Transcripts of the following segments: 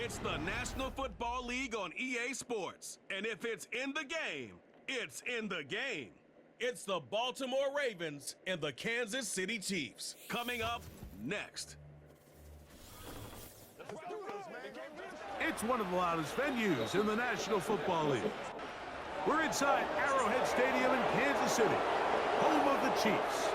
It's the National Football League on EA Sports. And if it's in the game, it's in the game. It's the Baltimore Ravens and the Kansas City Chiefs. Coming up next. It's one of the loudest venues in the National Football League. We're inside Arrowhead Stadium in Kansas City, home of the Chiefs.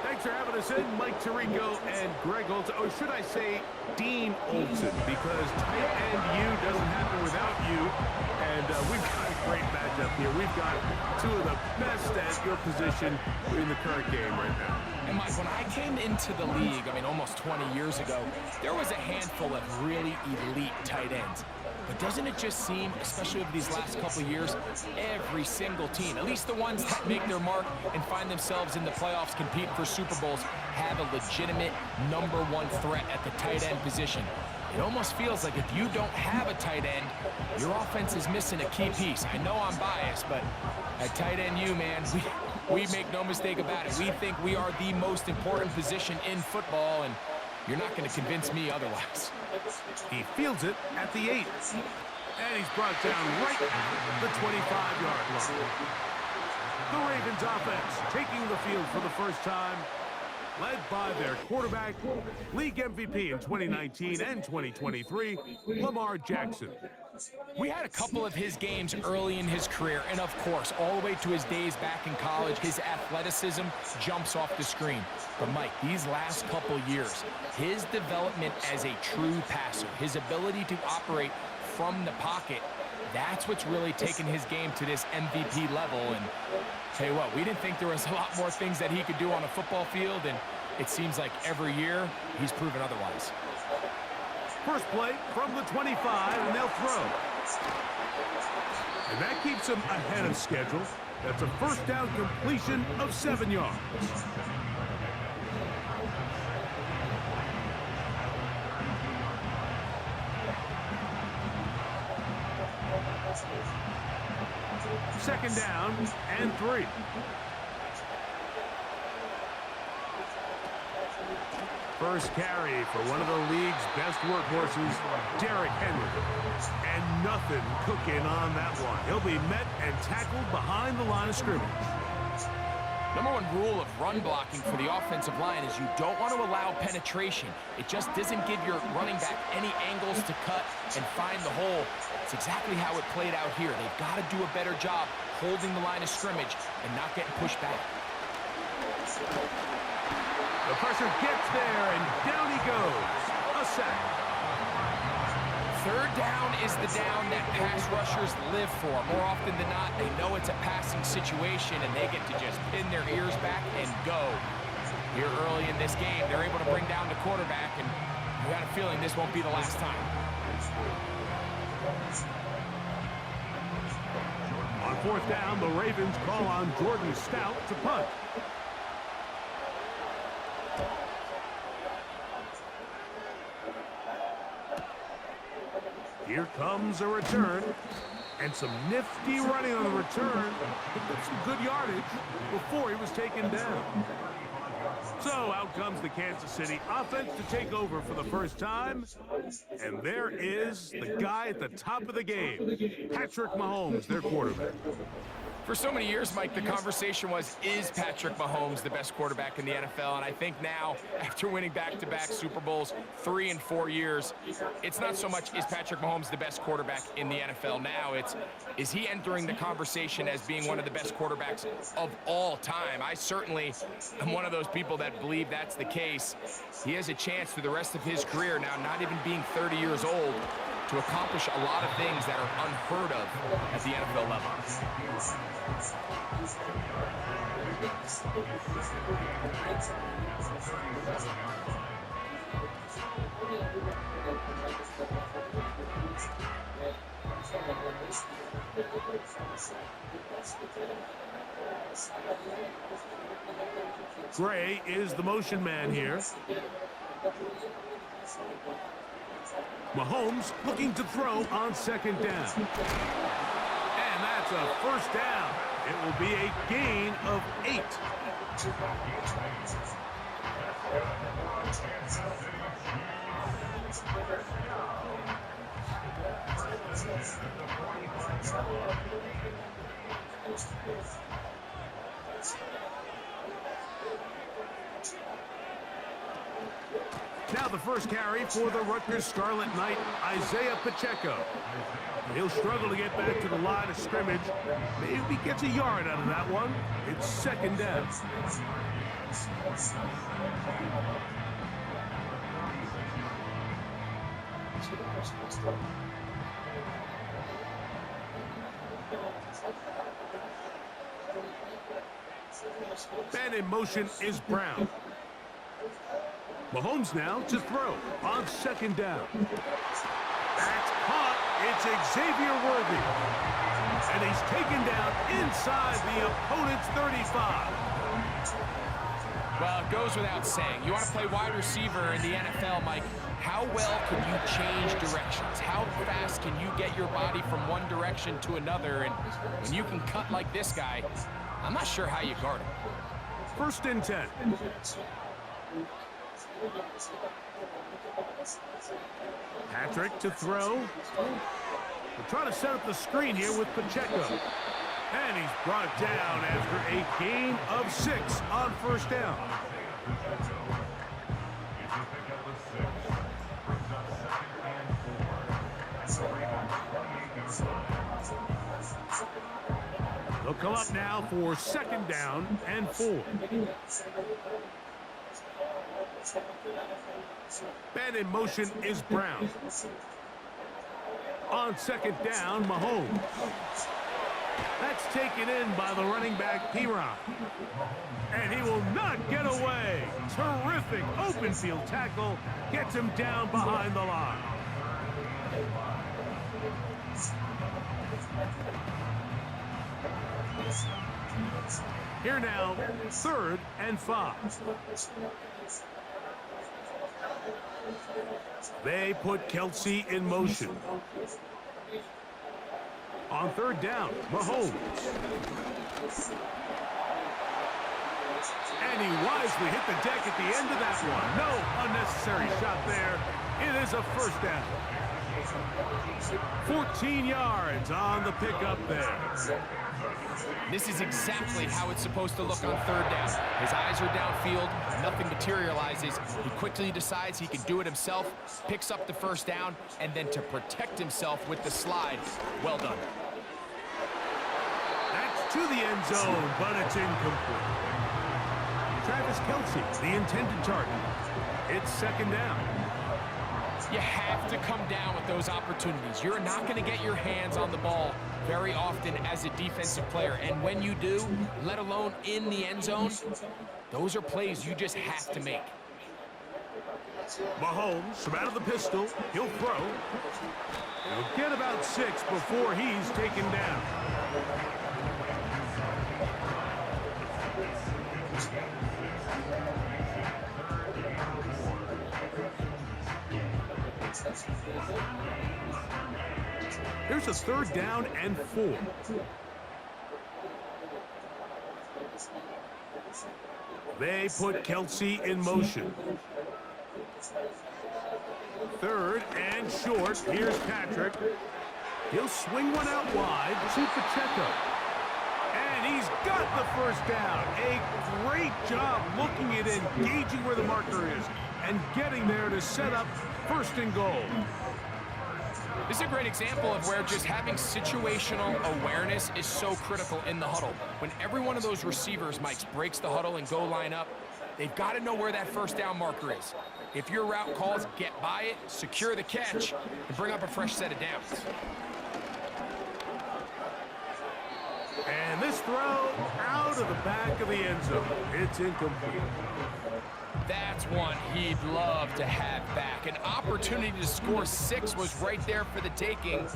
Thanks for having us in, Mike Tirico and Greg Olson. Or should I say Dean Olson, because tight end U doesn't happen without you. And we've got a great matchup here. We've got two of the best at your position in the current game right now. And Mike, when I came into the league, almost 20 years ago, there was a handful of really elite tight ends. But doesn't it just seem, especially over these last couple of years, every single team, at least the ones that make their mark and find themselves in the playoffs competing for Super Bowls, have a legitimate #1 threat at the tight end position. It almost feels like if you don't have a tight end, your offense is missing a key piece. I know I'm biased, but at tight end U, man, we make no mistake about it. We think we are the most important position in football, and you're not going to convince me otherwise. He fields it at the 8. And he's brought down right at the 25-yard line. The Ravens offense taking the field for the first time, led by their quarterback, league MVP in 2019 and 2023, Lamar Jackson. We had a couple of his games early in his career, and of course, all the way to his days back in college, his athleticism jumps off the screen. But Mike, these last couple years, his development as a true passer, his ability to operate from the pocket, that's what's really taken his game to this MVP level. And tell you what, we didn't think there was a lot more things that he could do on a football field, and it seems like every year he's proven otherwise. First play from the 25, and they'll throw. And that keeps him ahead of schedule. That's a first down completion of 7 yards. Second down and 3. First carry for one of the league's best workhorses, Derrick Henry. And nothing cooking on that one. He'll be met and tackled behind the line of scrimmage. #1 rule of run blocking for the offensive line is you don't want to allow penetration. It just doesn't give your running back any angles to cut and find the hole. It's exactly how it played out here. They've got to do a better job holding the line of scrimmage and not getting pushed back. The pressure gets there, and down he goes. A sack. Third down is the down that pass rushers live for. More often than not, they know it's a passing situation, and they get to just pin their ears back and go. Here early in this game, they're able to bring down the quarterback, and I got a feeling this won't be the last time. On fourth down, the Ravens call on Jordan Stout to punt. Here comes a return, and some nifty running on the return. Some good yardage before he was taken down. So out comes the Kansas City offense to take over for the first time. And there is the guy at the top of the game, Patrick Mahomes, their quarterback. For so many years, Mike, the conversation was, is Patrick Mahomes the best quarterback in the NFL? And I think now, after winning back-to-back Super Bowls 3 and 4 years, it's not so much, is Patrick Mahomes the best quarterback in the NFL now? It's, is he entering the conversation as being one of the best quarterbacks of all time? I certainly am one of those people that believe that's the case. He has a chance through the rest of his career now, not even being 30 years old, to accomplish a lot of things that are unheard of at the NFL level. Gray is the motion man here. Mahomes looking to throw on second down. And that's a first down. It will be a gain of 8. Now the first carry for the Rutgers Scarlet Knight, Isaiah Pacheco. He'll struggle to get back to the line of scrimmage. Maybe he gets a yard out of that one. It's second down. Man in motion is Brown. Mahomes now to throw on second down. That's caught. It's Xavier Worthy. And he's taken down inside the opponent's 35. Well, it goes without saying. You want to play wide receiver in the NFL, Mike. How well can you change directions? How fast can you get your body from one direction to another? And when you can cut like this guy, I'm not sure how you guard him. First and 10. Patrick to throw. We're trying to set up the screen here with Pacheco. And he's brought down after a gain of 6 on first down. They'll come up now for second down and 4. Man in motion is Brown. On second down, Mahomes. That's taken in by the running back, Piron. And he will not get away. Terrific open field tackle. Gets him down behind the line. Here now, third and 5. They put Kelsey in motion. On third down, Mahomes. And he wisely hit the deck at the end of that one. No unnecessary shot there. It is a first down. 14 yards on the pickup there. This is exactly how it's supposed to look on third down. His eyes are downfield, nothing materializes. He quickly decides he can do it himself, picks up the first down, and then to protect himself with the slide. Well done. That's to the end zone, but it's incomplete. Travis Kelsey, the intended target. It's second down. You have to come down with those opportunities. You're not going to get your hands on the ball very often as a defensive player. And when you do, let alone in the end zone, those are plays you just have to make. Mahomes from out of the pistol. He'll throw. He'll get about 6 before he's taken down. Here's a third down and 4. They put Kelsey in motion. Third and short. Here's Patrick. He'll swing one out wide to Pacheco. And he's got the first down. A great job looking at engaging where the marker is and getting there to set up first and goal. This is a great example of where just having situational awareness is so critical in the huddle. When every one of those receivers, Mike, breaks the huddle and go line up, they've got to know where that first down marker is. If your route calls, get by it, secure the catch, and bring up a fresh set of downs. And this throw out of the back of the end zone. It's incomplete. That's one he'd love to have back. An opportunity to score 6 was right there for the taking.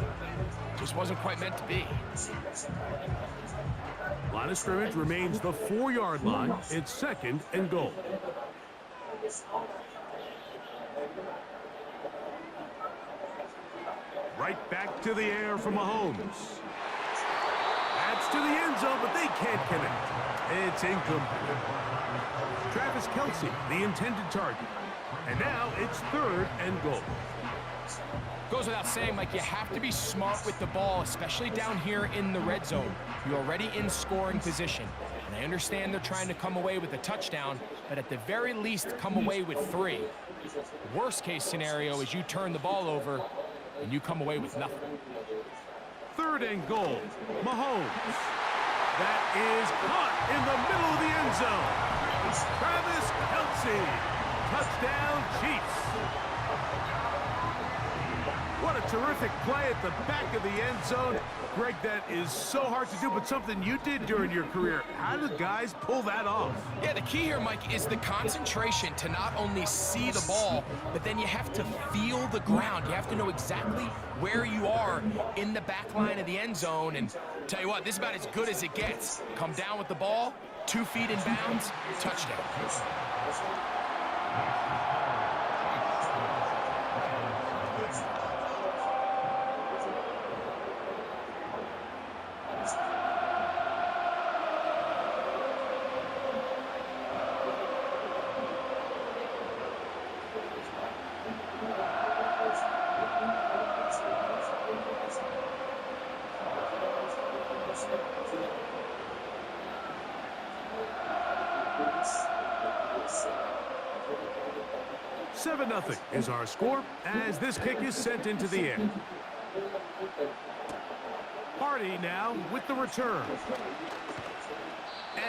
Just wasn't quite meant to be. Line of scrimmage remains the 4-yard line. It's second and goal. Right back to the air from Mahomes. That's to the end zone, but they can't connect. It's incomplete. Travis Kelsey, the intended target. And now it's third and goal. Goes without saying, Mike, you have to be smart with the ball, especially down here in the red zone. You're already in scoring position. And I understand they're trying to come away with a touchdown, but at the very least, come away with 3. Worst case scenario is you turn the ball over and you come away with nothing. 3rd and goal. Mahomes. That is caught in the middle of the end zone. Travis Kelce. Touchdown, Chiefs. What a terrific play at the back of the end zone. Greg, that is so hard to do, but something you did during your career. How do guys pull that off? Yeah, the key here, Mike, is the concentration to not only see the ball, but then you have to feel the ground. You have to know exactly where you are in the back line of the end zone. And tell you what, this is about as good as it gets. Come down with the ball, 2 feet in bounds, touchdown. Nothing is our score as this kick is sent into the air. Hardy now with the return.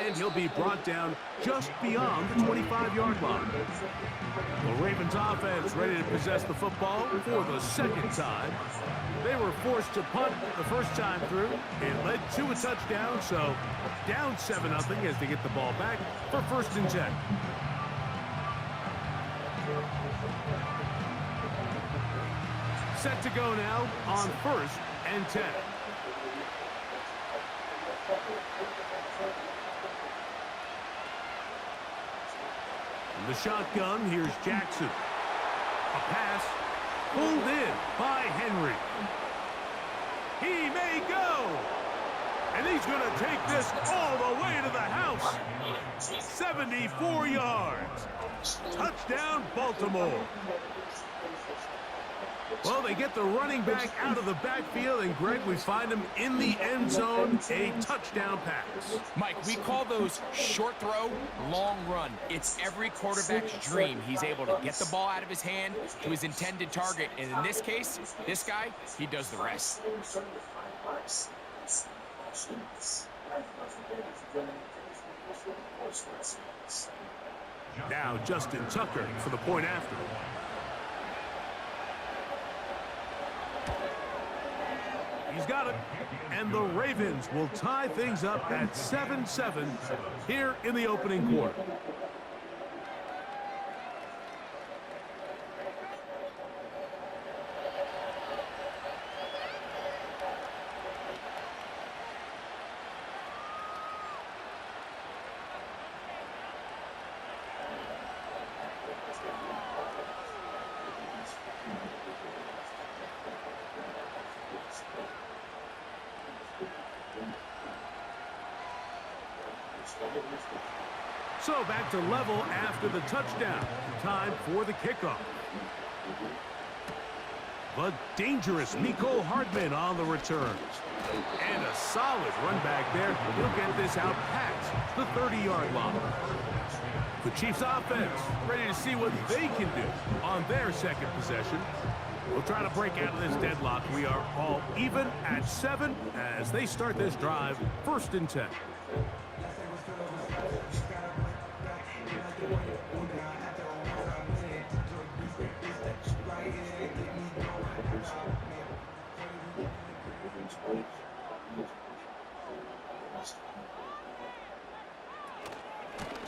And he'll be brought down just beyond the 25-yard line. The Ravens offense ready to possess the football for the 2nd time. They were forced to punt the first time through. It led to a touchdown, so down 7-0 as they get the ball back for 1st and 10. Set to go now on 1st and 10. In the shotgun, here's Jackson. A pass pulled in by Henry. He may go. And he's going to take this all the way to the house. 74 yards. Touchdown, Baltimore. Well, they get the running back out of the backfield, and Greg, we find him in the end zone, a touchdown pass. Mike, we call those short throw, long run. It's every quarterback's dream. He's able to get the ball out of his hand to his intended target, and in this case, this guy, he does the rest. Now Justin Tucker for the point after. He's got it. And the Ravens will tie things up at 7-7 here in the opening quarter. So back to level after the touchdown. Time for the kickoff. The dangerous Mecole Hardman on the returns. And a solid run back there. He'll get this out past the 30-yard line. The Chiefs offense ready to see what they can do on their second possession. We'll try to break out of this deadlock. We are all even at 7 as they start this drive, 1st and 10.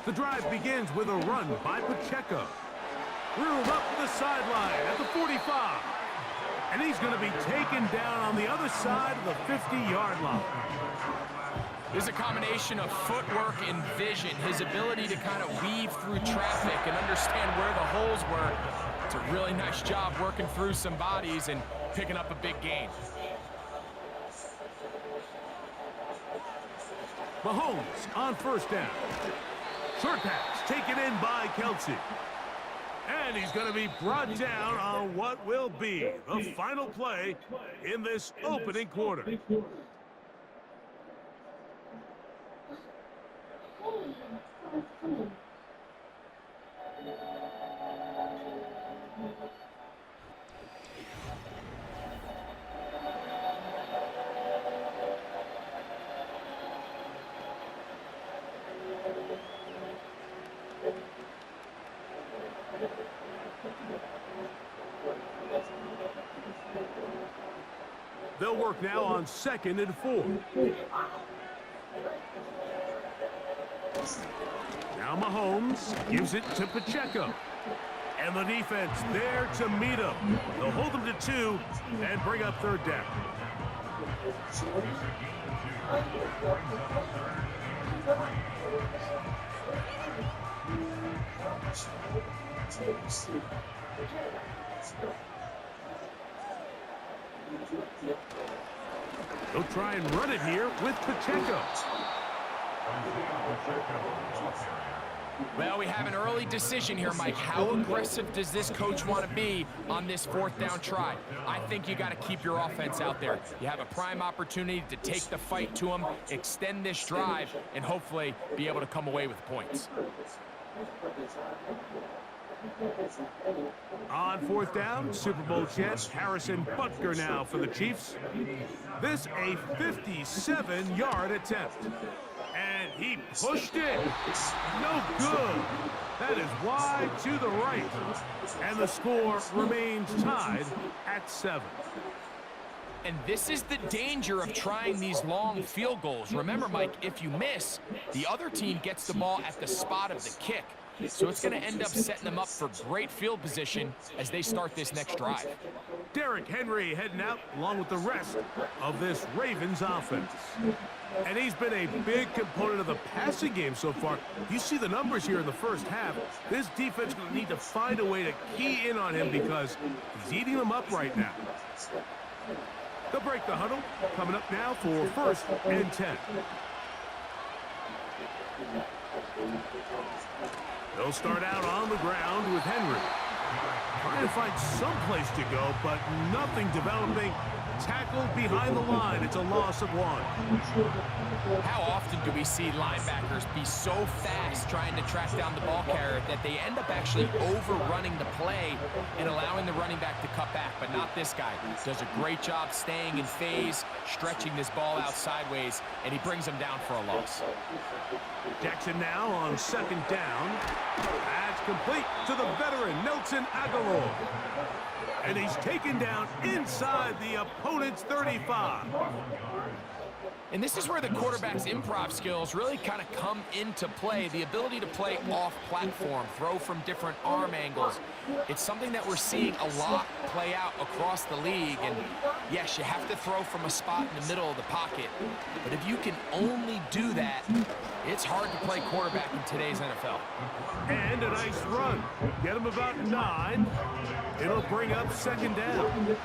The drive begins with a run by Pacheco. Reeled up to the sideline at the 45. And he's going to be taken down on the other side of the 50-yard line. There's a combination of footwork and vision, his ability to kind of weave through traffic and understand where the holes were. It's a really nice job working through some bodies and picking up a big gain. Mahomes on 1st down. Short pass taken in by Kelce. And he's going to be brought down on what will be the final play in this opening quarter. They'll work now on 2nd and 4. Now Mahomes gives it to Pacheco. And the defense there to meet him. They'll hold him to 2 and bring up 3rd down. They'll try and run it here with Pacheco. Well, we have an early decision here, Mike. How aggressive does this coach want to be on this 4th down try? I think you got to keep your offense out there. You have a prime opportunity to take the fight to them, extend this drive, and hopefully be able to come away with points. On 4th down, Super Bowl champ Harrison Butker now for the Chiefs. This a 57-yard attempt. And he pushed it. No good. That is wide to the right. And the score remains tied at 7. And this is the danger of trying these long field goals. Remember, Mike, if you miss, the other team gets the ball at the spot of the kick. So it's going to end up setting them up for great field position as they start this next drive. Derrick Henry heading out along with the rest of this Ravens offense. And he's been a big component of the passing game so far. You see the numbers here in the first half. This defense is going to need to find a way to key in on him because he's eating them up right now. They'll break the huddle. Coming up now for 1st and 10. They'll start out on the ground with Henry. Trying to find some place to go, but nothing developing. Tackled behind the line. It's a loss of 1. How often do we see linebackers be so fast trying to track down the ball carrier that they end up actually overrunning the play and allowing the running back to cut back? But not this guy. Does a great job staying in phase, stretching this ball out sideways, and he brings him down for a loss. Jackson now on 2nd down. That's complete to the veteran Nelson Aguilar. And he's taken down inside the opponent's 35. And this is where the quarterback's improv skills really kind of come into play. The ability to play off platform, throw from different arm angles. It's something that we're seeing a lot play out across the league. And yes, you have to throw from a spot in the middle of the pocket. But if you can only do that, it's hard to play quarterback in today's NFL. And a nice run. Get him about 9. It'll bring up 2nd down.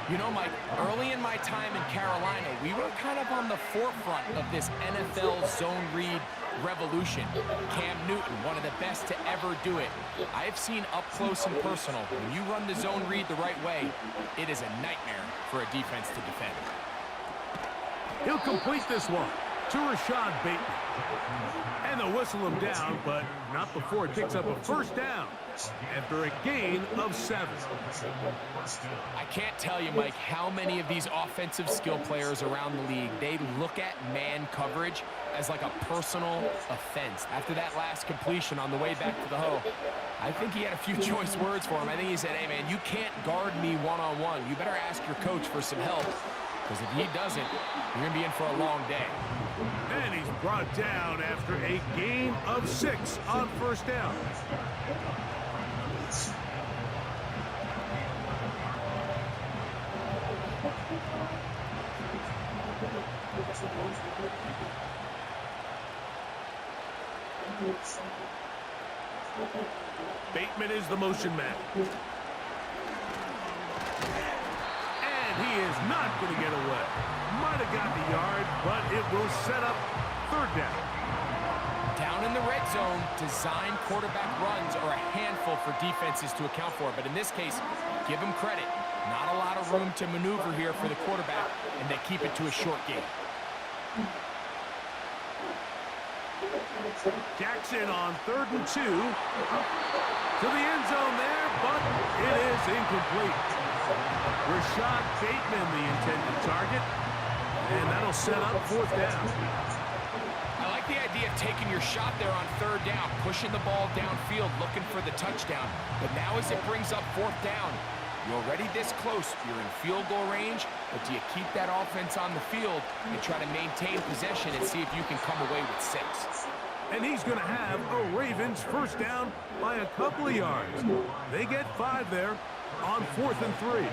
You know, Mike, early in my time in Carolina, we were kind of on the forefront of this NFL zone read revolution. Cam Newton, one of the best to ever do it. I've seen up close and personal, when you run the zone read the right way, it is a nightmare for a defense to defend. He'll complete this one to Rashad Bateman. And they'll whistle him down, but not before it picks up a 1st down after a gain of 7. I can't tell you, Mike, how many of these offensive skill players around the league, they look at man coverage as like a personal offense. After that last completion on the way back to the huddle, I think he had a few choice words for him. I think he said, hey, man, you can't guard me one-on-one. You better ask your coach for some help, because if he doesn't, you're going to be in for a long day. And he's brought down after a gain of 6 on 1st down. Bateman is the motion man. And he is not going to get away. Might have got the yard, but it will set up 3rd down. Down in the red zone, design quarterback runs are a handful for defenses to account for. But in this case, give him credit. Not a lot of room to maneuver here for the quarterback, and they keep it to a short game. Jackson on 3rd and 2. To the end zone there, but it is incomplete. Rashad Bateman, the intended target. And that'll set up 4th down. I like the idea idea of taking your shot there on third down, pushing the ball downfield, looking for the touchdown. But now as it brings up fourth down, you're already this close. You're in field goal range, but do you keep that offense on the field and try to maintain possession and see if you can come away with 6? And he's going to have a Ravens first down by a couple of yards. They get 5 there on 4th and 3.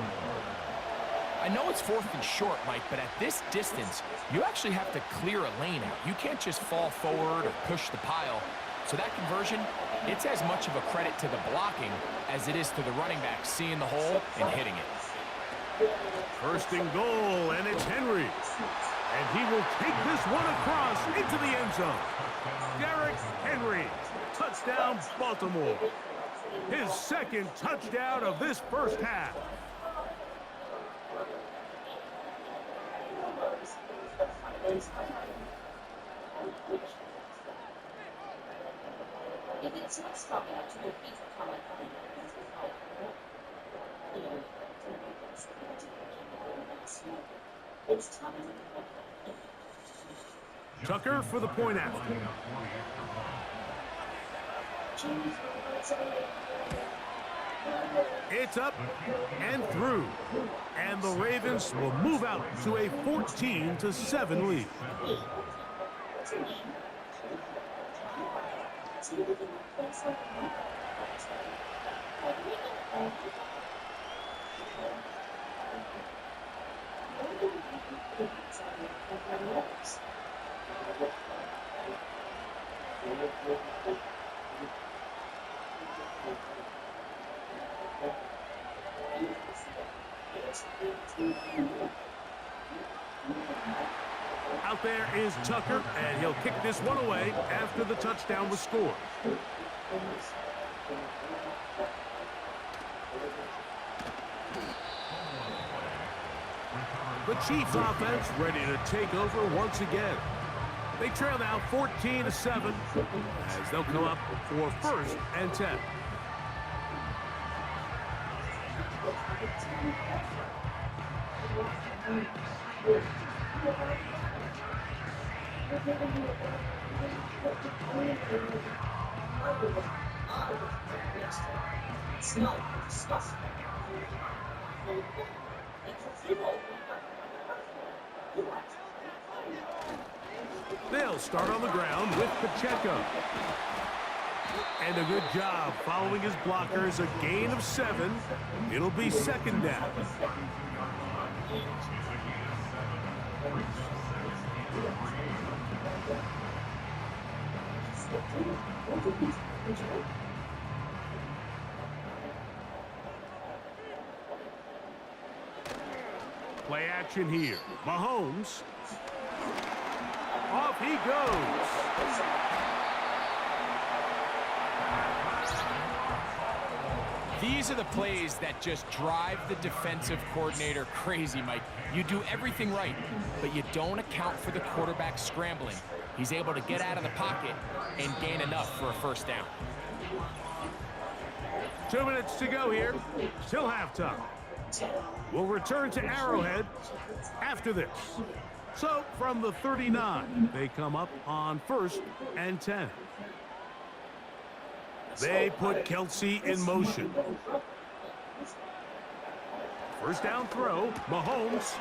I know it's 4th and short, Mike, but at this distance, you actually have to clear a lane out. You can't just fall forward or push the pile. So that conversion, it's as much of a credit to the blocking as it is to the running back seeing the hole and hitting it. First and goal, and it's Henry. And he will take this one across into the end zone. Derrick Henry, touchdown Baltimore. His second touchdown of this first half. Tucker for the point after. It's up and through. And the Ravens will move out to a 14-7 lead. Out there is Tucker, and he'll kick this one away after the touchdown was scored. The Chiefs offense ready to take over once again. They trail now 14-7 as they'll come up for 1st and 10. They'll start on the ground with Pacheco. And a good job following his blockers, a gain of 7. It'll be 2nd down. Play action here. Mahomes. Off he goes. These are the plays that just drive the defensive coordinator crazy, Mike. You do everything right, but you don't account for the quarterback scrambling. He's able to get out of the pocket and gain enough for a first down. 2 minutes to go here. Still halftime. We'll return to Arrowhead after this. So from the 39, they come up on 1st and 10. They put Kelsey in motion. First down throw, Mahomes.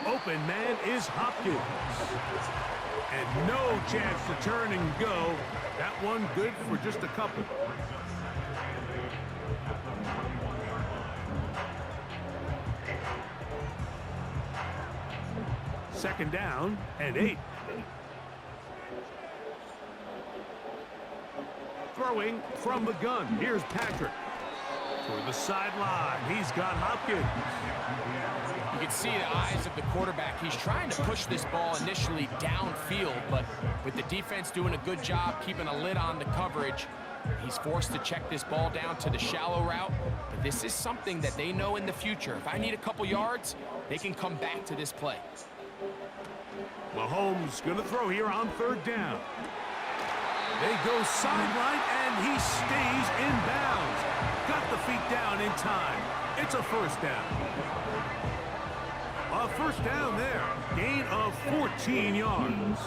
Open man is Hopkins. And no chance to turn and go. That one good for just a couple. Second down and 8. Throwing from the gun. Here's Patrick. For the sideline, he's got Hopkins. You can see the eyes of the quarterback. He's trying to push this ball initially downfield, but with the defense doing a good job keeping a lid on the coverage, he's forced to check this ball down to the shallow route. But this is something that they know in the future. If I need a couple yards, they can come back to this play. Mahomes going to throw here on 3rd down. They go sideline, and he stays in bounds. Got the feet down in time. It's a first down. A first down there. Gain of 14 yards.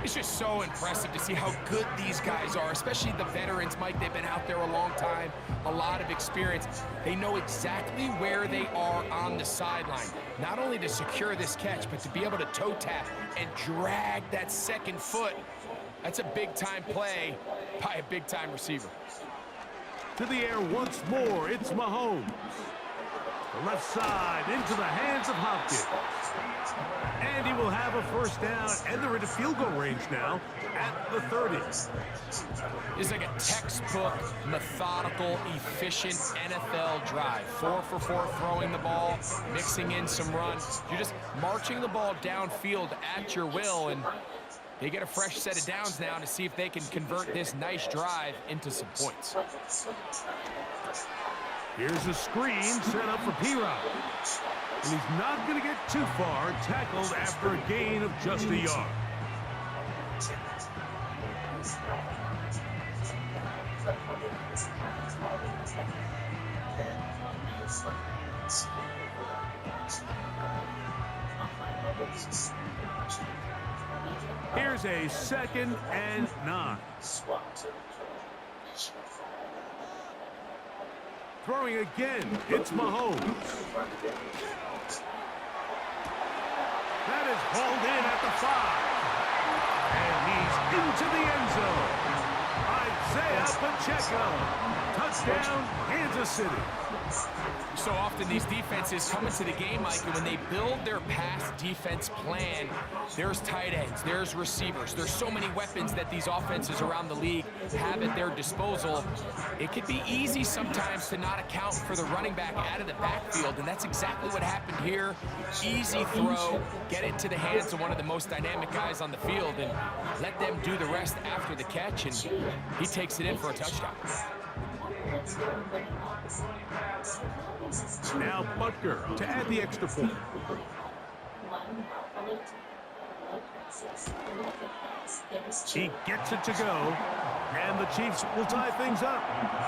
It's just so impressive to see how good these guys are, especially the veterans, Mike. They've been out there a long time, a lot of experience. They know exactly where they are on the sideline, not only to secure this catch, but to be able to toe tap and drag that second foot. That's a big-time play by a big-time receiver. To the air once more, it's Mahomes. The left side into the hands of Hopkins. And he will have a first down, and they're into field goal range now at the 30. It's like a textbook, methodical, efficient NFL drive. 4 for 4 throwing the ball, mixing in some runs. You're just marching the ball downfield at your will, and they get a fresh set of downs now to see if they can convert this nice drive into some points. Here's a screen set up for P-Rod. And he's not going to get too far, tackled after a gain of just a yard. Here's a 2nd and 9. Throwing again, it's Mahomes. That is hauled in at the 5. And he's into the end zone. Isaiah Pacheco. Touchdown, Kansas City. So often these defenses come into the game, Mike, and when they build their pass defense plan, there's tight ends, there's receivers, there's so many weapons that these offenses around the league have at their disposal. It could be easy sometimes to not account for the running back out of the backfield, and that's exactly what happened here. Easy throw, get it to the hands of one of the most dynamic guys on the field, and let them do the rest after the catch, and he takes it in for a touchdown. Now Butker to add the extra point. He gets it to go, and the Chiefs will tie things up.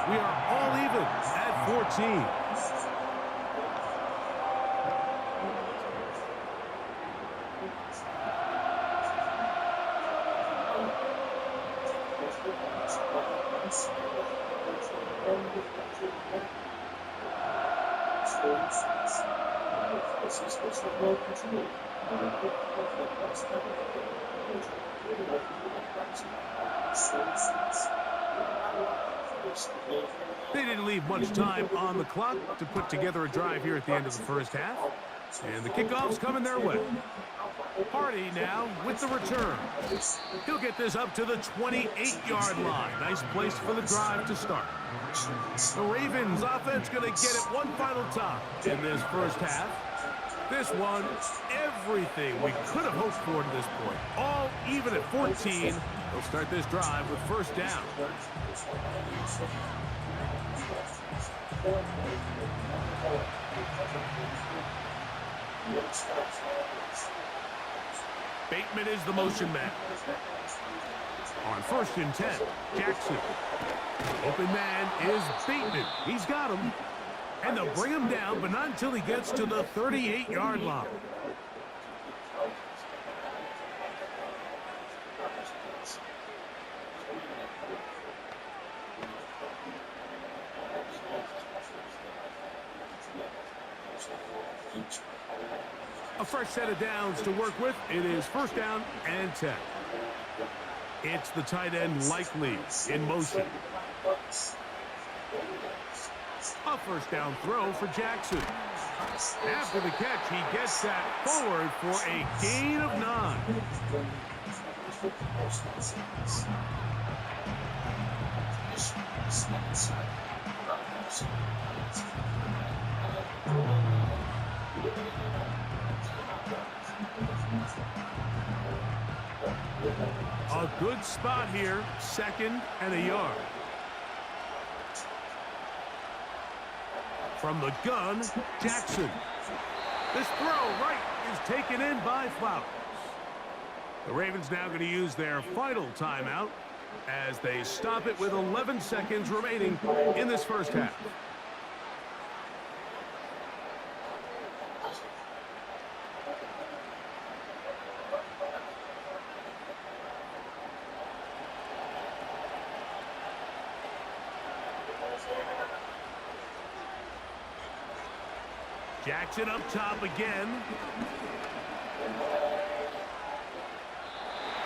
We are all even at 14. They didn't leave much time on the clock to put together a drive here at the end of the first half. And the kickoff's coming their way. Hardy now with the return. He'll get this up to the 28-yard line. Nice place for the drive to start. The Ravens offense going to get it one final time in this first half. This one, everything we could have hoped for to this point. All even at 14. They'll start this drive with first down. Bateman is the motion man. On 1st and 10, Jackson. Open man is Bateman. He's got him. And they'll bring him down, but not until he gets to the 38-yard line. A fresh set of downs to work with. It is 1st down and 10. It's the tight end Likely in motion. A 1st down throw for Jackson. After the catch, he gets that forward for a gain of 9. A good spot here, 2nd and a yard. From the gun, Jackson. This throw right is taken in by Flowers. The Ravens now going to use their final timeout as they stop it with 11 seconds remaining in this first half. Jackson up top again.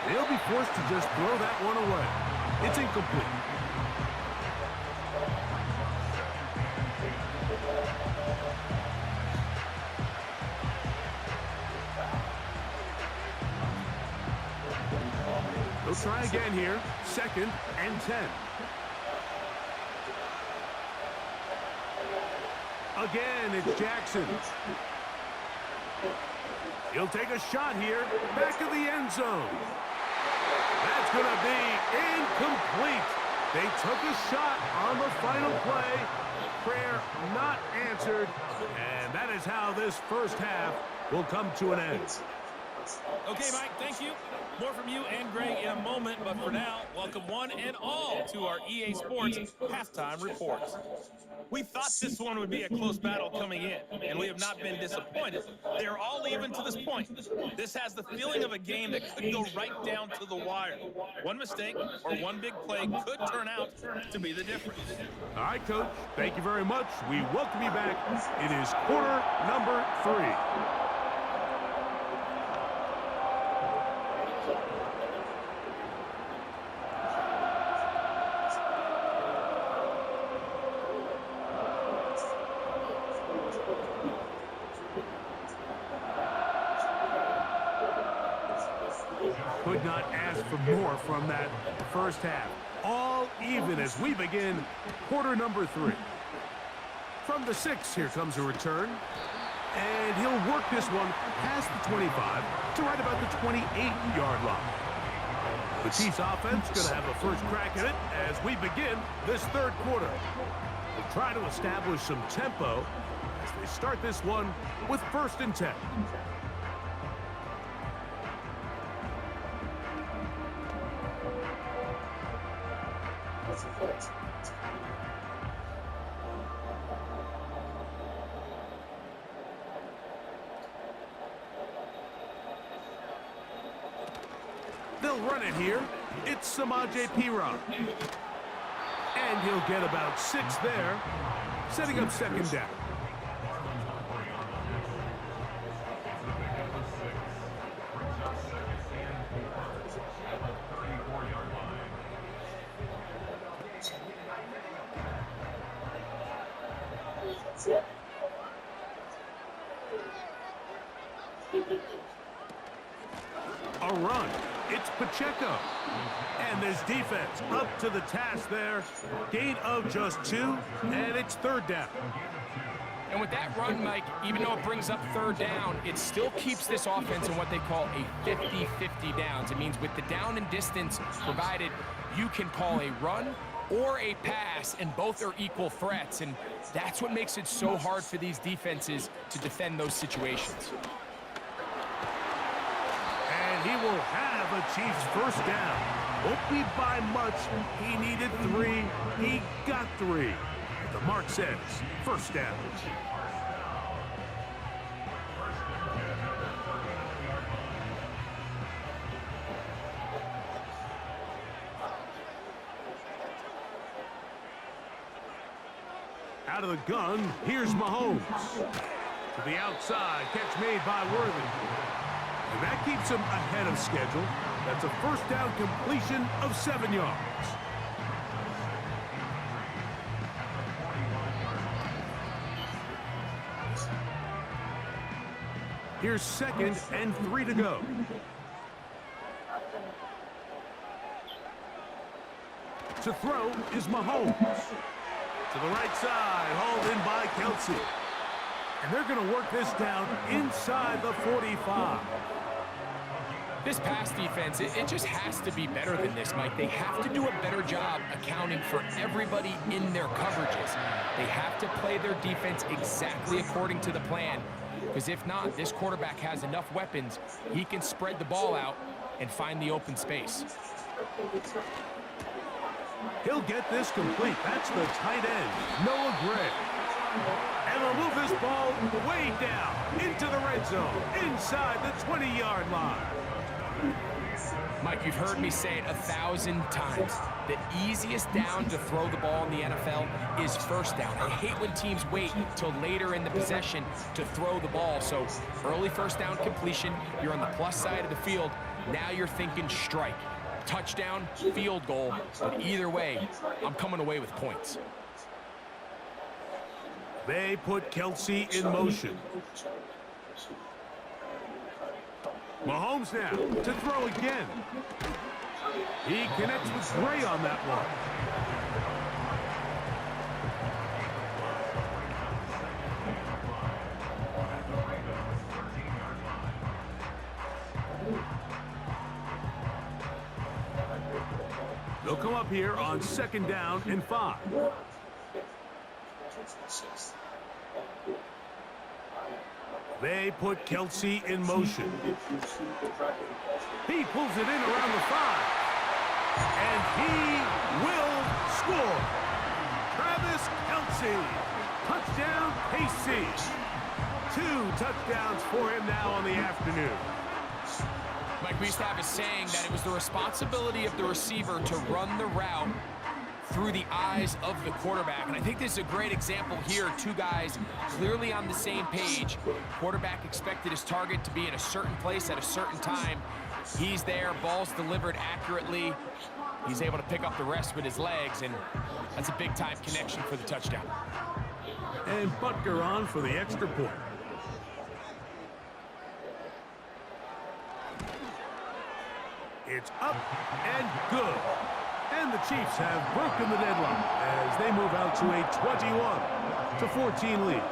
They'll be forced to just throw that one away. It's incomplete. They'll try again here. 2nd and 10. Again, it's Jackson. He'll take a shot here. Back of the end zone. That's going to be incomplete. They took a shot on the final play. Prayer not answered. And that is how this first half will come to an end. Okay, Mike, thank you. More from you and Greg in a moment, but for now, welcome one and all to our EA Sports Halftime Reports. We thought this one would be a close battle coming in, and we have not been disappointed. They are all even to this point. This has the feeling of a game that could go right down to the wire. One mistake or one big play could turn out to be the difference. All right, Coach, thank you very much. We welcome you back. It is quarter number 3. Could not ask for more from that first half. All even as we begin quarter number 3. From the 6, here comes a return. And he'll work this one past the 25 to right about the 28-yard line. The Chiefs offense going to have a first crack at it as we begin this third quarter. They'll try to establish some tempo as they start this one with 1st and 10. They'll run it here. It's Samaje Perine. And he'll get about 6 there, setting up 2nd down. A run. It's Pacheco. And this defense up to the task there. Gain of just 2, and it's 3rd down. And with that run, Mike, even though it brings up 3rd down, it still keeps this offense in what they call a 50-50 downs. It means with the down and distance provided, you can call a run or a pass, and both are equal threats. And that's what makes it so hard for these defenses to defend those situations. And he will have a Chiefs first down. Won't be by much. He needed 3. He got 3. The mark says first down. Out of the gun, here's Mahomes. To the outside, catch made by Worthy. And that keeps him ahead of schedule. That's a first down completion of 7 yards. Here's 2nd and 3 to go. To throw is Mahomes. To the right side, hauled in by Kelsey. And they're going to work this down inside the 45. This pass defense, it just has to be better than this, Mike. They have to do a better job accounting for everybody in their coverages. They have to play their defense exactly according to the plan, because if not, this quarterback has enough weapons, he can spread the ball out and find the open space. He'll get this complete. That's the tight end, Noah Gray. And they'll move this ball way down into the red zone, inside the 20-yard line. Mike, you've heard me say it 1,000 times. the easiest down to throw the ball in the NFL is first down. I hate when teams wait till later in the possession to throw the ball. So early first down completion, you're on the plus side of the field. Now you're thinking strike. Touchdown, field goal, but either way, I'm coming away with points. They put Kelsey in motion. Mahomes now to throw again. He connects with Gray on that one. They'll come up here on 2nd down and 5. They put Kelsey in motion. He pulls it in around the 5. And he will score. Travis Kelsey. Touchdown, KC. 2 touchdowns for him now on the afternoon. Mike, we used to have a saying that it was the responsibility of the receiver to run the route through the eyes of the quarterback. And I think this is a great example here. 2 guys clearly on the same page. Quarterback expected his target to be in a certain place at a certain time. He's there, ball's delivered accurately. He's able to pick up the rest with his legs, and that's a big-time connection for the touchdown. And Butker on for the extra point. It's up and good. And the Chiefs have broken the deadlock as they move out to a 21-14 lead.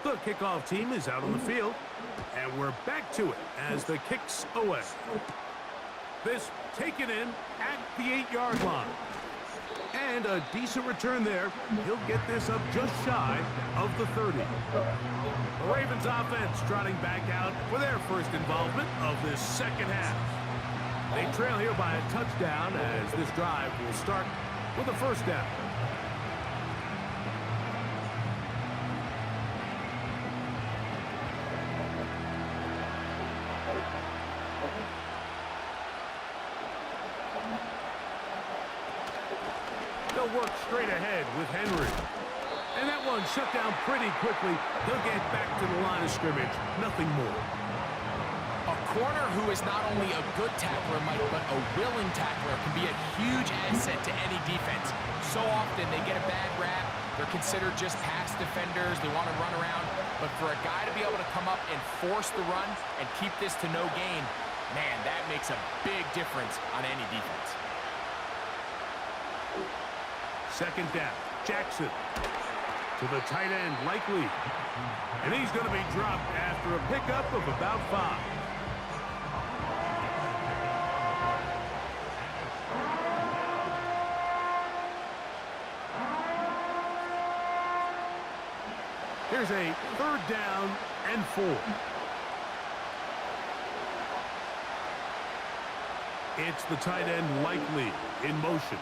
The kickoff team is out on the field, and we're back to it as the kick's away. This taken in at the 8-yard line. And a decent return there. He'll get this up just shy of the 30. The Ravens offense trotting back out for their first involvement of this second half. They trail here by a touchdown as this drive will start with a first down. They'll work straight ahead with Henry. And that one shut down pretty quickly. They'll get back to the line of scrimmage. Nothing more. A corner who is not only a good tackler, Mike, but a willing tackler can be a huge asset to any defense. So often they get a bad rap. They're considered just pass defenders. They want to run around. But for a guy to be able to come up and force the run and keep this to no gain, man, that makes a big difference on any defense. 2nd down. Jackson to the tight end, Likely. And he's going to be dropped after a pickup of about 5. Here's a 3rd down and 4. It's the tight end, Likely, in motion.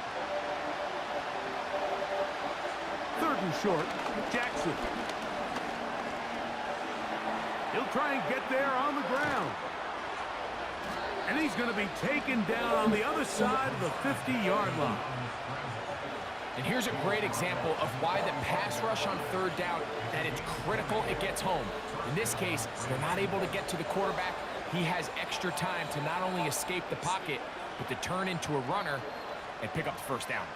3rd and short, Jackson. He'll try and get there on the ground. And he's going to be taken down on the other side of the 50-yard line. And here's a great example of why the pass rush on 3rd down, that it's critical it gets home. In this case, they're not able to get to the quarterback. He has extra time to not only escape the pocket, but to turn into a runner and pick up the first down.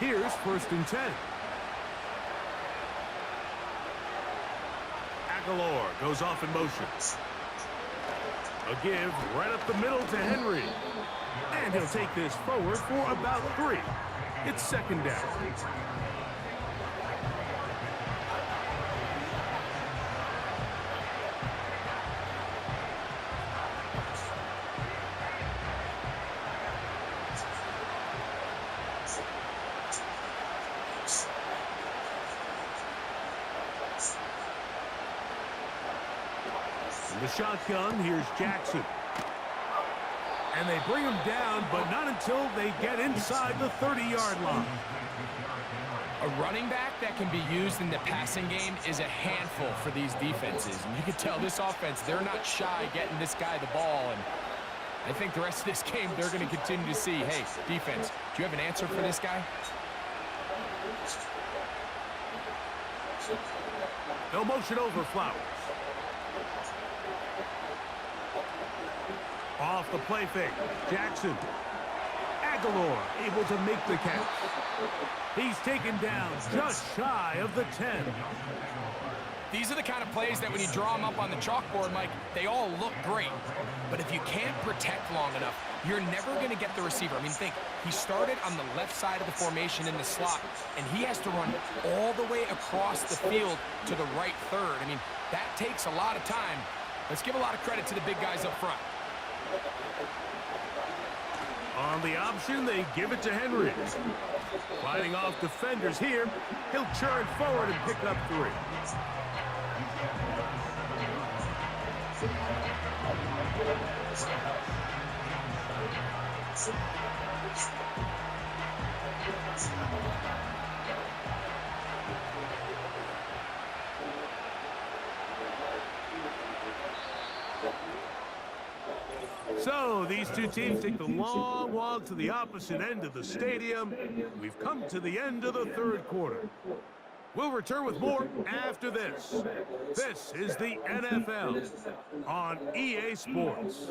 Here's 1st and 10. Aguilar goes off in motion. A give right up the middle to Henry. And he'll take this forward for about 3. It's 2nd down. In the shotgun, here's Jackson. And they bring him down, but not until they get inside the 30-yard line. A running back that can be used in the passing game is a handful for these defenses. And you can tell this offense, they're not shy getting this guy the ball. And I think the rest of this game, they're going to continue to see, hey, defense, do you have an answer for this guy? No motion over Flowers. Off the play fake. Jackson. Aguilar able to make the catch. He's taken down just shy of the 10. These are the kind of plays that when you draw them up on the chalkboard, Mike, they all look great. But if you can't protect long enough, you're never going to get the receiver. I mean, think, he started on the left side of the formation in the slot, and he has to run all the way across the field to the right third. I mean, that takes a lot of time. Let's give a lot of credit to the big guys up front. On the option, they give it to Henry. Fighting off defenders here, he'll churn forward and pick up 3. So these two teams take the long walk to the opposite end of the stadium. We've come to the end of the 3rd quarter. We'll return with more after this. This is the NFL on EA Sports.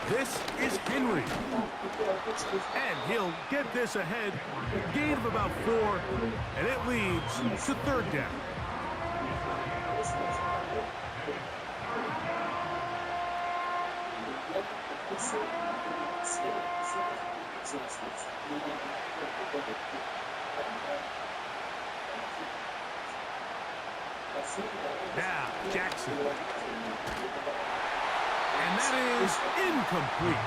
This is Henry. And he'll get this ahead. Gain of about 4, and it leads to 3rd down. Now, Jackson. And that is incomplete.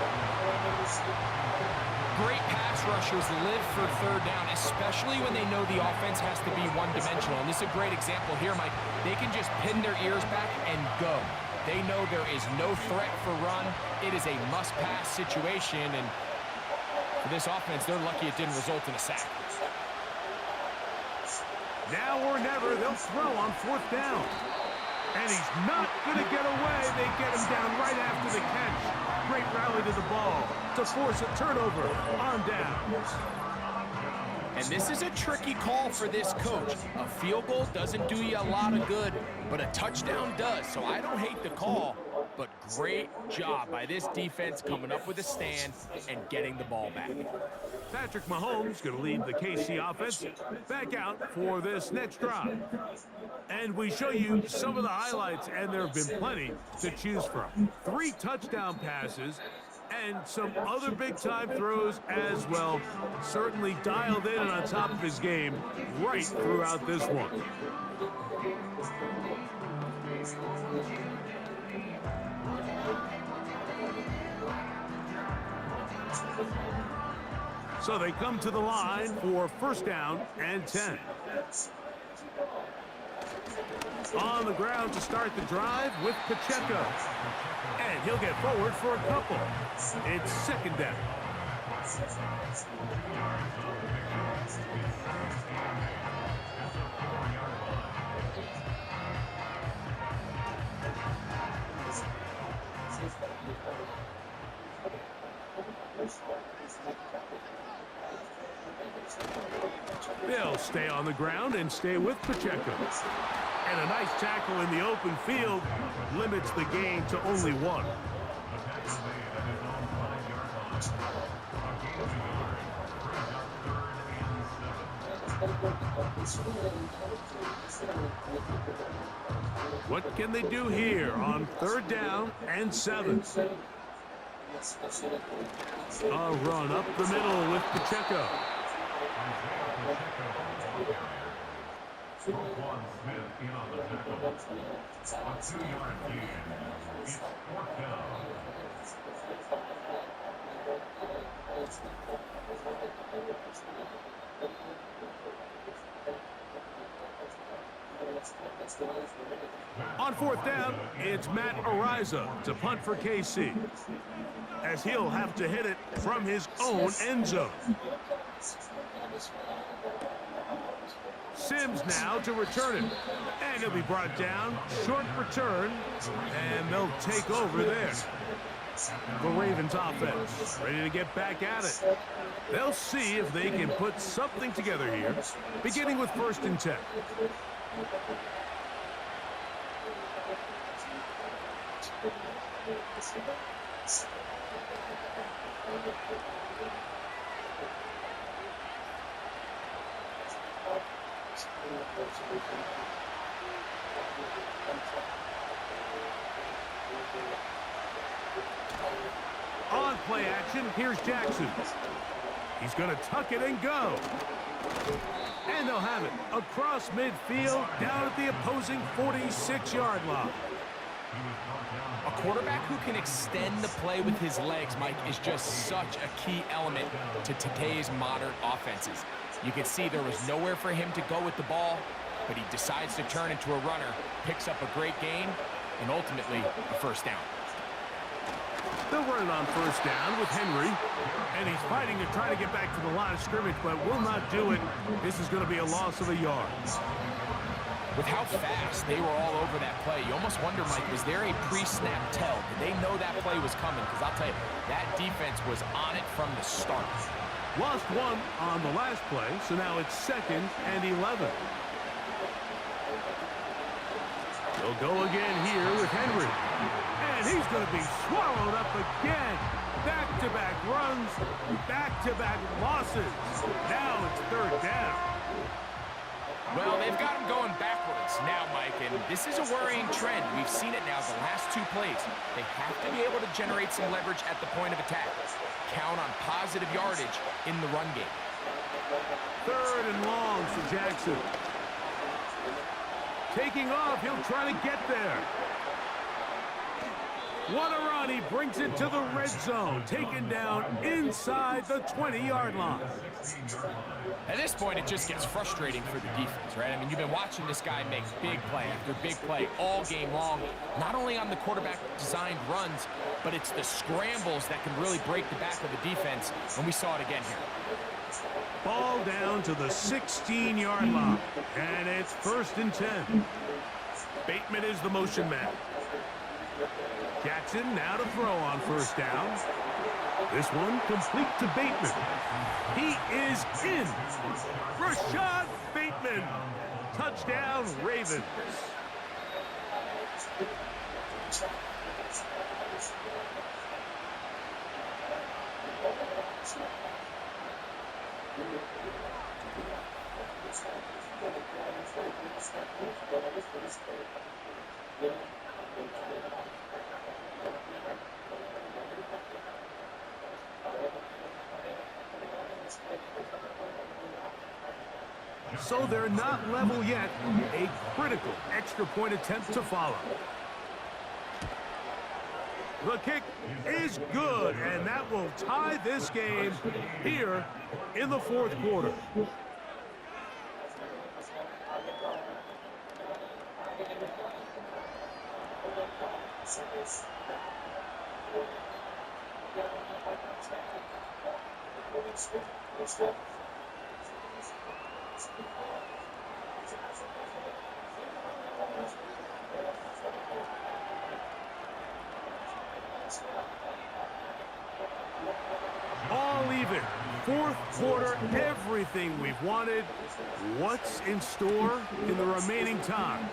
Great pass rushers live for 3rd down, especially when they know the offense has to be one-dimensional. And this is a great example here, Mike. They can just pin their ears back and go. They know there is no threat for run. It is a must-pass situation, and for this offense, they're lucky it didn't result in a sack. Now or never, they'll throw on 4th down. And he's not going to get away. They get him down right after the catch. Great rally to the ball to force a turnover on downs. And this is a tricky call for this coach. A field goal doesn't do you a lot of good, but a touchdown does. So I don't hate the call, but great job by this defense coming up with a stand and getting the ball back. Patrick Mahomes going to lead the KC offense back out for this next drive. And we show you some of the highlights, and there have been plenty to choose from. 3 touchdown passes and some other big-time throws as well. Certainly dialed in and on top of his game right throughout this one. So they come to the line for 1st down and 10. On the ground to start the drive with Pacheco. And he'll get forward for a couple. It's 2nd down. They'll stay on the ground and stay with Pacheco. And a nice tackle in the open field limits the gain to only 1. What can they do here on 3rd down and 7? A run up the middle with Pacheco. On fourth down, it's Matt Ariza to punt for KC, as he'll have to hit it from his own end zone. Sims now to return it, and he'll be brought down. Short return, and they'll take over there. The Ravens offense ready to get back at it. They'll see if they can put something together here, beginning with 1st and 10. On play action, here's Jackson. He's going to tuck it and go. And they'll have it across midfield, down at the opposing 46-yard line. A quarterback who can extend the play with his legs, Mike, is just such a key element to today's modern offenses. You can see there was nowhere for him to go with the ball, but he decides to turn into a runner, picks up a great gain, and ultimately a 1st down. They'll run it on 1st down with Henry, and he's fighting to try to get back to the line of scrimmage, but will not do it. This is going to be a loss of a yard. With how fast they were all over that play, you almost wonder, Mike, was there a pre-snap tell? Did they know that play was coming? Because I'll tell you, that defense was on it from the start. Lost one on the last play, so now it's 2nd and 11. They'll go again here with Henry. And he's going to be swallowed up again. Back-to-back runs, back-to-back losses. Now it's 3rd down. Well, they've got him going backwards now, Mike, and this is a worrying trend. We've seen it now the last 2 plays. They have to be able to generate some leverage at the point of attack. Count on positive yardage in the run game. 3rd and long for Jackson. Taking off, he'll try to get there. What a run, he brings it to the red zone. Taken down inside the 20-yard line. At this point, it just gets frustrating for the defense, right? I mean, you've been watching this guy make big play after big play all game long, not only on the quarterback-designed runs, but it's the scrambles that can really break the back of the defense, and we saw it again here. Ball down to the 16-yard line, and it's 1st and 10. Bateman is the motion man. Jackson now to throw on 1st down. This one complete to Bateman. He is in. Rashad Bateman. Touchdown, Ravens. So they're not level yet. A critical extra point attempt to follow. The kick is good, and that will tie this game here in the 4th quarter. All even. 4th quarter, everything we've wanted. What's in store in the remaining time?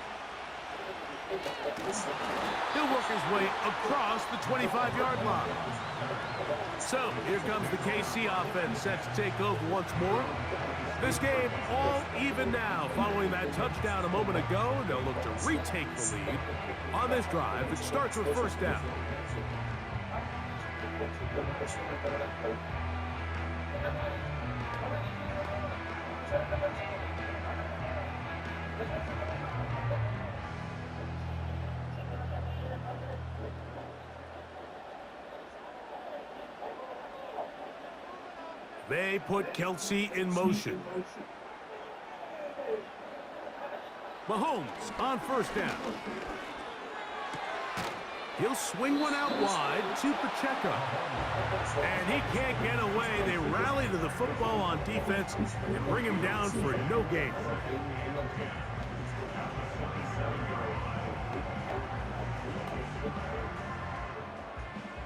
He'll work his way across the 25-yard line. So here comes the KC offense set to take over once more. This game all even now following that touchdown a moment ago. They'll look to retake the lead on this drive that starts with 1st down. They put Kelsey in motion. Mahomes on first down. He'll swing one out wide to Pacheco. And he can't get away. They rally to the football on defense and bring him down for no gain.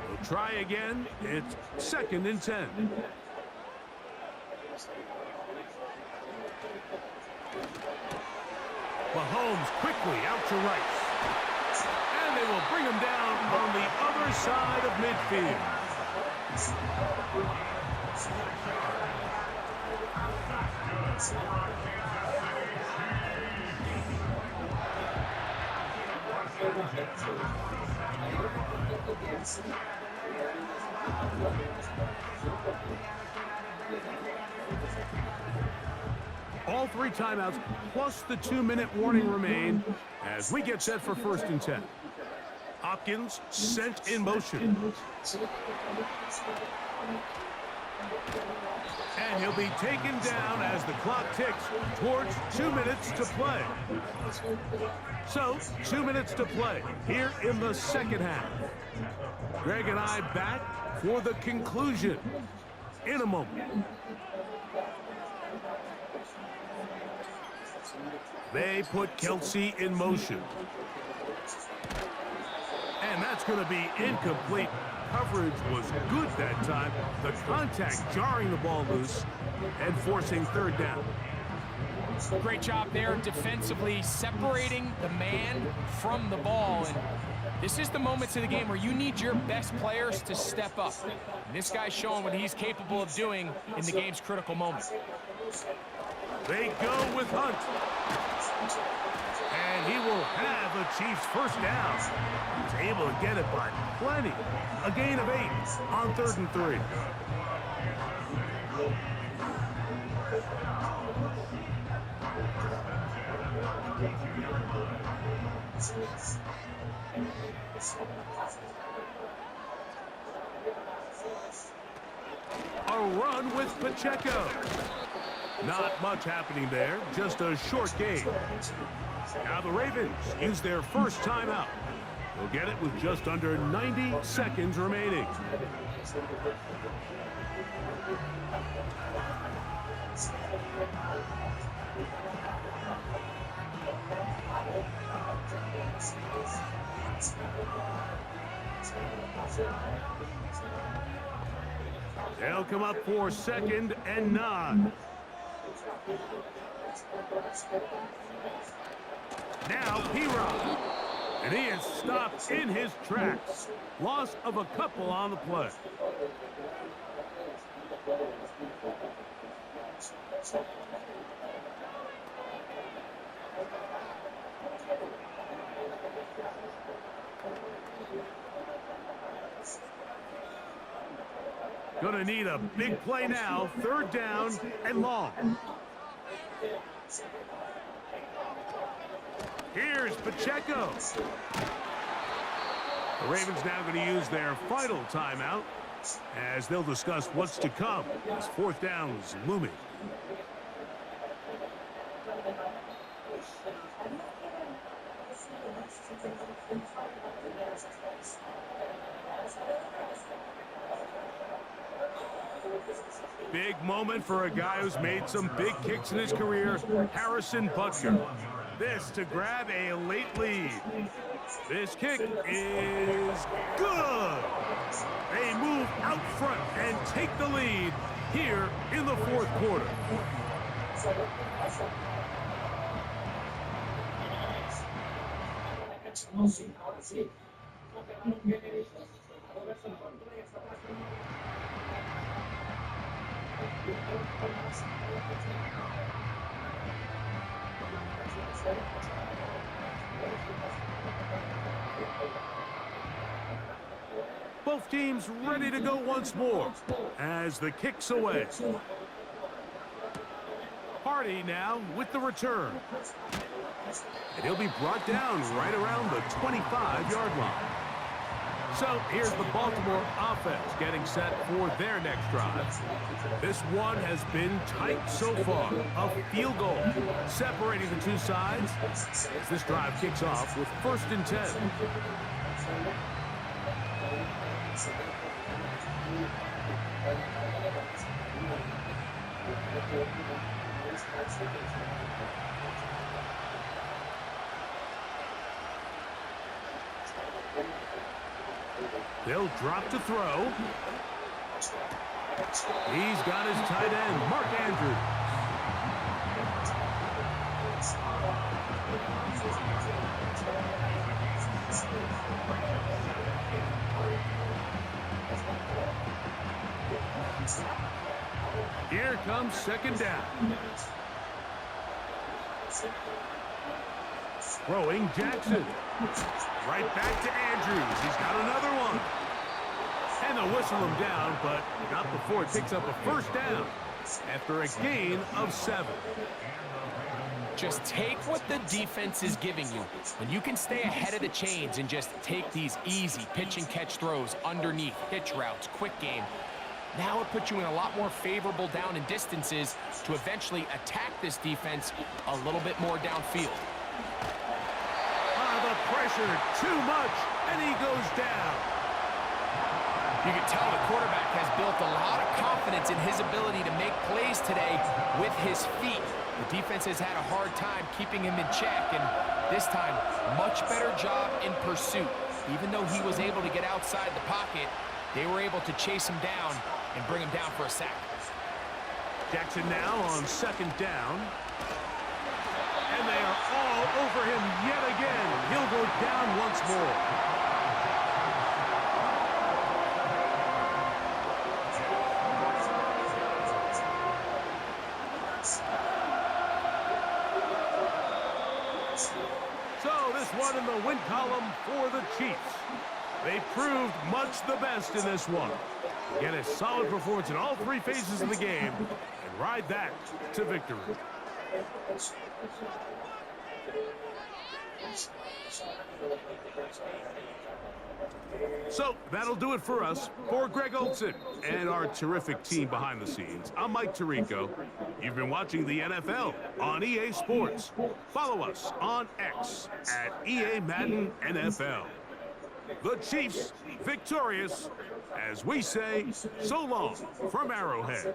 We'll try again. It's 2nd and 10. Mahomes quickly out to Rice. And they will bring him down on the other side of midfield. All 3 timeouts plus the 2-minute warning remain as we get set for 1st and 10. Hopkins sent in motion. And he'll be taken down as the clock ticks towards 2 minutes to play. So, 2 minutes to play here in the 2nd half. Greg and I back for the conclusion in a moment. They put Kelsey in motion. And that's going to be incomplete. Coverage was good that time. The contact jarring the ball loose and forcing 3rd down. Great job there defensively, separating the man from the ball. And this is the moments of the game where you need your best players to step up. And this guy's showing what he's capable of doing in the game's critical moment. They go with Hunt. And he will have the Chiefs' 1st down. He's able to get it by plenty. A gain of 8 on 3rd and 3. A run with Pacheco. Not much happening there, just a short gain. Now the Ravens use their 1st timeout. They'll get it with just under 90 seconds remaining. They'll come up for 2nd and 9. Now P-Rod. And he is stopped in his tracks. Loss of a couple on the play. Gonna need a big play now. 3rd down and long. Here's Pacheco. The Ravens now going to use their final timeout as they'll discuss what's to come as 4th down is looming. Big moment for a guy who's made some big kicks in his career, Harrison Butker. This to grab a late lead. This kick is good. They move out front and take the lead here in the 4th quarter. Both teams ready to go once more as the kick's away. Hardy now with the return. And he'll be brought down right around the 25-yard line. So here's the Baltimore offense getting set for their next drive. This one has been tight so far. A field goal separating the two sides as this drive kicks off with 1st and 10. They'll drop to throw. He's got his tight end, Mark Andrews. Here comes 2nd down. Throwing Jackson. Right back to Andrews. He's got another one. And they'll whistle him down, but not before it picks up a 1st down after a gain of 7. Just take what the defense is giving you. When you can stay ahead of the chains and just take these easy pitch and catch throws underneath, hitch routes, quick game, now it puts you in a lot more favorable down and distances to eventually attack this defense a little bit more downfield. The pressure, too much, and he goes down. You can tell the quarterback has built a lot of confidence in his ability to make plays today with his feet. The defense has had a hard time keeping him in check, and this time, much better job in pursuit. Even though he was able to get outside the pocket, they were able to chase him down and bring him down for a sack. Jackson now on 2nd down. And they are all over him yet again. He'll go down once more. So this one in the win column for the Chiefs. They proved much the best in this one. Get a solid performance in all 3 phases of the game and ride that to victory. So that'll do it for us. For Greg Olson and our terrific team behind the scenes, I'm Mike Tirico. You've been watching the NFL on EA Sports. Follow us on X at EA Madden NFL. The Chiefs victorious, as we say, so long from Arrowhead.